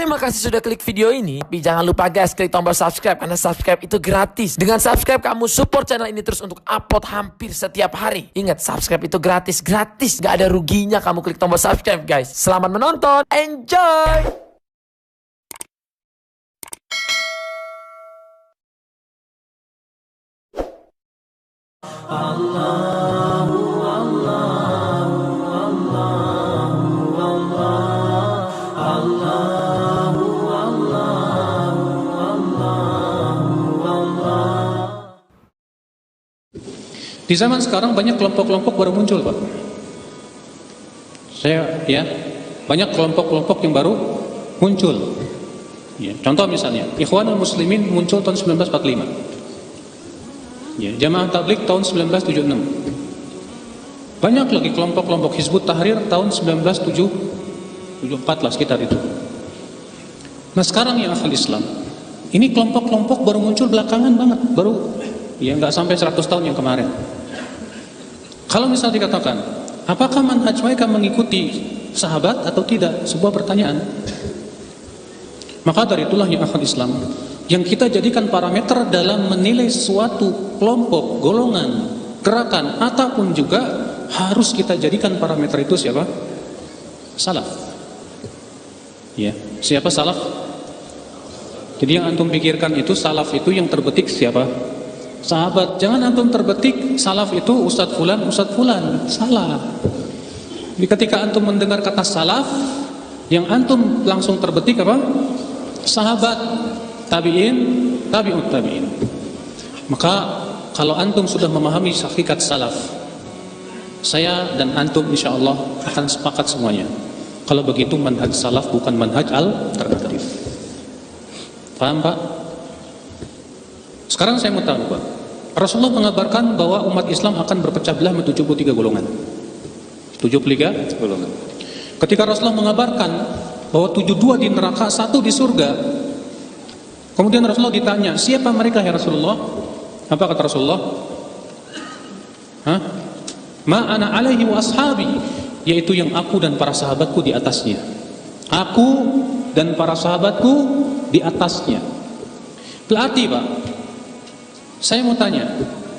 Terima kasih sudah klik video ini. Tapi jangan lupa guys, klik tombol subscribe karena subscribe itu gratis. Dengan subscribe kamu support channel ini terus untuk upload hampir setiap hari. Ingat, subscribe itu gratis. Gak ada ruginya kamu klik tombol subscribe guys. Selamat menonton. Enjoy. Di zaman sekarang banyak kelompok-kelompok baru muncul, Pak. Banyak kelompok-kelompok yang baru muncul. Ya, contoh misalnya, Ikhwanul Muslimin muncul tahun 1945. Ya, Jamaah Tabligh tahun 1976. Banyak lagi kelompok-kelompok Hizbut Tahrir tahun 1974 lah sekitar itu. Nah sekarang ya akhwal Islam, ini kelompok-kelompok baru muncul belakangan banget, baru ya nggak sampai 100 tahun yang kemarin. Kalau misal dikatakan, apakah manhaj mereka mengikuti sahabat atau tidak? Sebuah pertanyaan. Maka dari itulah ya akhwal Islam, yang kita jadikan parameter dalam menilai suatu kelompok, golongan, gerakan, ataupun juga harus kita jadikan parameter itu siapa? Salaf. Ya, siapa salaf? Jadi yang antum pikirkan itu salaf itu yang terbetik siapa? Sahabat. Jangan antum terbetik salaf itu Ustadz Fulan, salah. Jadi ketika antum mendengar kata salaf, yang antum langsung terbetik apa? Sahabat, tabi'in, tabi'ut tabi'in. Maka kalau antum sudah memahami hakikat salaf, saya dan antum insyaallah akan sepakat semuanya. Kalau begitu manhaj salaf bukan manhaj alternatif. Paham Pak? Sekarang saya mau tahu Pak, Rasulullah mengabarkan bahwa umat Islam akan berpecah belah menjadi 73 golongan. 73 golongan. Ketika Rasulullah mengabarkan bahwa 72 di neraka, 1 di surga, kemudian Rasulullah ditanya, siapa mereka ya Rasulullah? Apa kata Rasulullah? Ma ana alaihi wa ashabi, yaitu yang aku dan para sahabatku di atasnya. Aku dan para sahabatku di atasnya. Berarti Pak, saya mau tanya,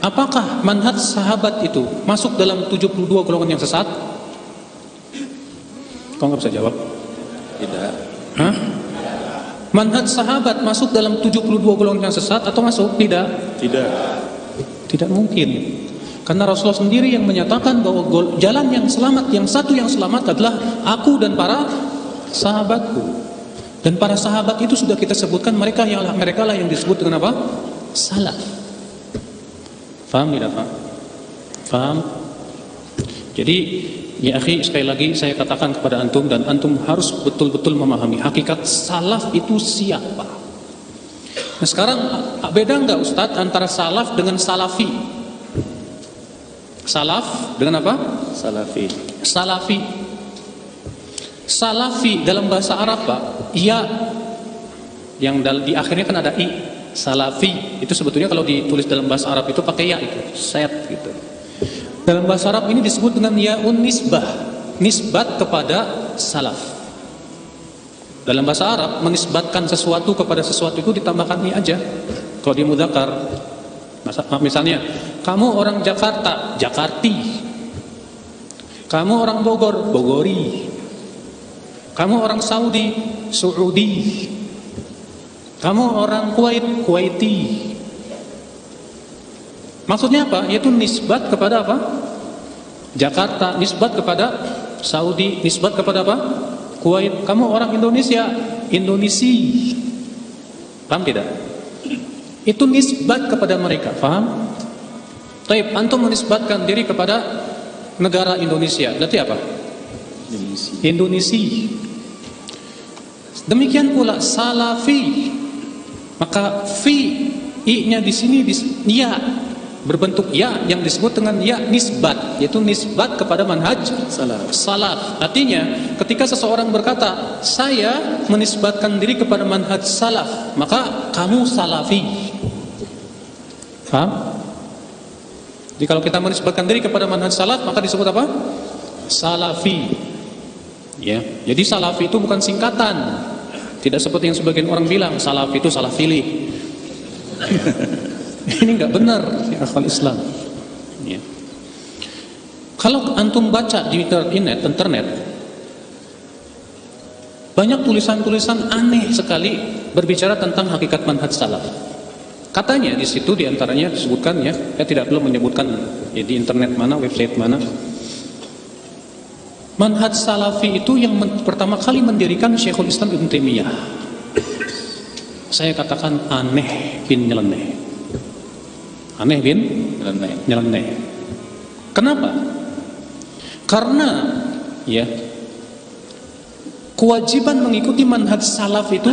apakah manhaj sahabat itu masuk dalam 72 golongan yang sesat? Kau nggak bisa jawab? Tidak. Manhaj sahabat masuk dalam 72 golongan yang sesat atau masuk? Tidak. Tidak mungkin. Karena Rasulullah sendiri yang menyatakan bahwa jalan yang selamat, yang satu yang selamat adalah aku dan para sahabatku. Dan para sahabat itu sudah kita sebutkan mereka lah yang disebut dengan apa? Salaf. Faham tidak Pak? Faham? Jadi ya akhi, sekali lagi saya katakan kepada antum, dan antum harus betul-betul memahami hakikat salaf itu siapa. Nah sekarang beda enggak Ustadz antara salaf dengan salafi? Salaf dengan apa? Salafi. Salafi dalam bahasa Arab Pak, ya, yang di akhirnya kan ada i. Salafi itu sebetulnya kalau ditulis dalam bahasa Arab itu pakai ya, itu set gitu. Dalam bahasa Arab ini disebut dengan yaun nisbah, nisbat kepada salaf. Dalam bahasa Arab menisbatkan sesuatu kepada sesuatu itu ditambahkan i aja. Kalau di mudzakkar, misalnya kamu orang Jakarta, Jakarti. Kamu orang Bogor, Bogori. Kamu orang Saudi, Saudi. Kamu orang Kuwait, Kuwaiti. Maksudnya apa? Yaitu nisbat kepada apa? Jakarta, nisbat kepada Saudi, nisbat kepada apa? Kuwait. Kamu orang Indonesia, Indonesi. Paham tidak? Itu nisbat kepada mereka, paham? Taib, antum menisbatkan diri kepada negara Indonesia, berarti apa? Indonesia. Demikian pula salafi. Maka fi i-nya di sini ya berbentuk ya yang disebut dengan ya nisbat, yaitu nisbat kepada manhaj salaf. Artinya ketika seseorang berkata saya menisbatkan diri kepada manhaj salaf, maka kamu salafi. Paham? Jadi kalau kita menisbatkan diri kepada manhaj salaf, maka disebut apa? Salafi. Ya, jadi salafi itu bukan singkatan. Tidak seperti yang sebagian orang bilang, salaf itu salah pilih. Ini nggak benar, ya akhwal Islam. Ya. Kalau antum baca di internet, banyak tulisan-tulisan aneh sekali berbicara tentang hakikat manhaj salaf. Katanya di situ diantaranya disebutkan, ya, saya tidak perlu menyebutkan ya, di internet mana, website mana. Manhaj salafi itu yang pertama kali mendirikan Syekhul Islam Ibn Taimiyah. Saya katakan aneh bin nyeleneh. Aneh bin nyeleneh. Kenapa? Karena ya, kewajiban mengikuti manhaj salaf itu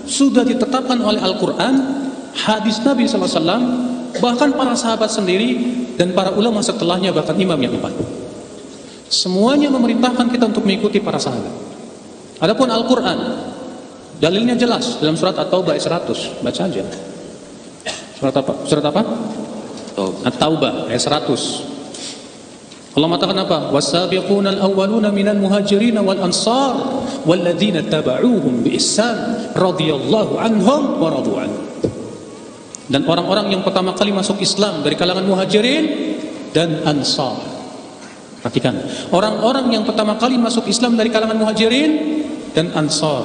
sudah ditetapkan oleh Al-Quran, hadis Nabi SAW, bahkan para sahabat sendiri dan para ulama setelahnya, bahkan imam yang empat. Semuanya memerintahkan kita untuk mengikuti para sahabat. Adapun Al-Quran, dalilnya jelas dalam surat At-Taubah ayat 100. Baca aja. Surat apa? Surat apa? At-Taubah ayat 100. Allah mengatakan apa? Wasabiquna al-awwaluna minal muhajirin wal ansar walladzina tabauhum bi ihsan radhiyallahu anhum wa radu an. Dan orang-orang yang pertama kali masuk Islam dari kalangan muhajirin dan ansar. Perhatikan, orang-orang yang pertama kali masuk Islam dari kalangan muhajirin dan ansar,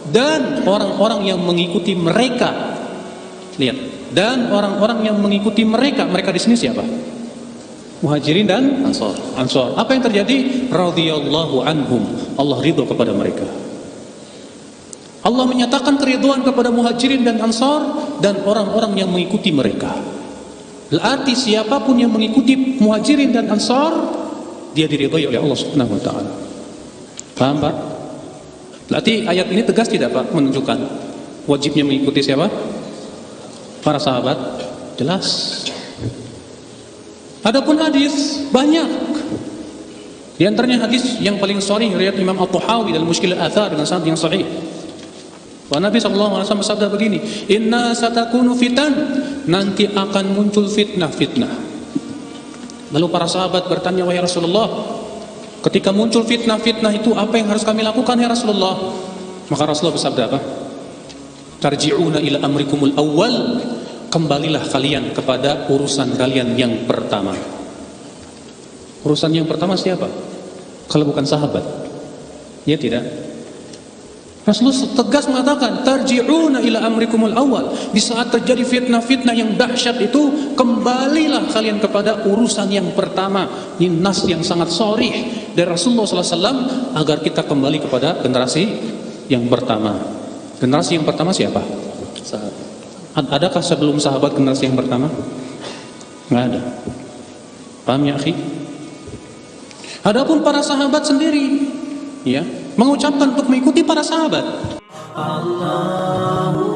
dan orang-orang yang mengikuti mereka. Lihat, dan orang-orang yang mengikuti mereka. Mereka di sini siapa? Muhajirin dan ansar. Apa yang terjadi? Radhiyallahu anhum. Allah ridho kepada mereka. Allah menyatakan keridhaan kepada muhajirin dan ansar dan orang-orang yang mengikuti mereka. Berarti siapapun yang mengikuti muhajirin dan ansar, dia diridhai oleh Allah Subhanahu wa taala. Paham, Pak? Berarti ayat ini tegas tidak, Pak, menunjukkan wajibnya mengikuti siapa? Para sahabat. Jelas. Adapun hadis banyak. Di antaranya hadis yang paling sahih riwayat Imam At-Tahawi dalam Mushkil Al-Athar dengan sanad yang sahih. Nabi sallallahu alaihi wasallam bersabda begini, "Inna satakunu fitan." Nanti akan muncul fitnah-fitnah. Lalu para sahabat bertanya, wahai Rasulullah, ketika muncul fitnah-fitnah itu apa yang harus kami lakukan ya Rasulullah? Maka Rasulullah bersabda apa? Tarji'una ila amrikumul awwal. Kembalilah kalian kepada urusan kalian yang pertama. Urusan yang pertama siapa? Kalau bukan sahabat? Ya tidak. Rasulullah tegas mengatakan tarji'una ila amrikumul awal. Di saat terjadi fitnah-fitnah yang dahsyat itu, kembalilah kalian kepada urusan yang pertama. Ini nas yang sangat sharih dari Rasulullah SAW agar kita kembali kepada generasi yang pertama. Generasi yang pertama siapa? Sahabat. Adakah sebelum sahabat generasi yang pertama? Nggak ada. Paham ya akhi? Adapun para sahabat sendiri, ya, mengucapkan untuk mengikuti para sahabat. Allah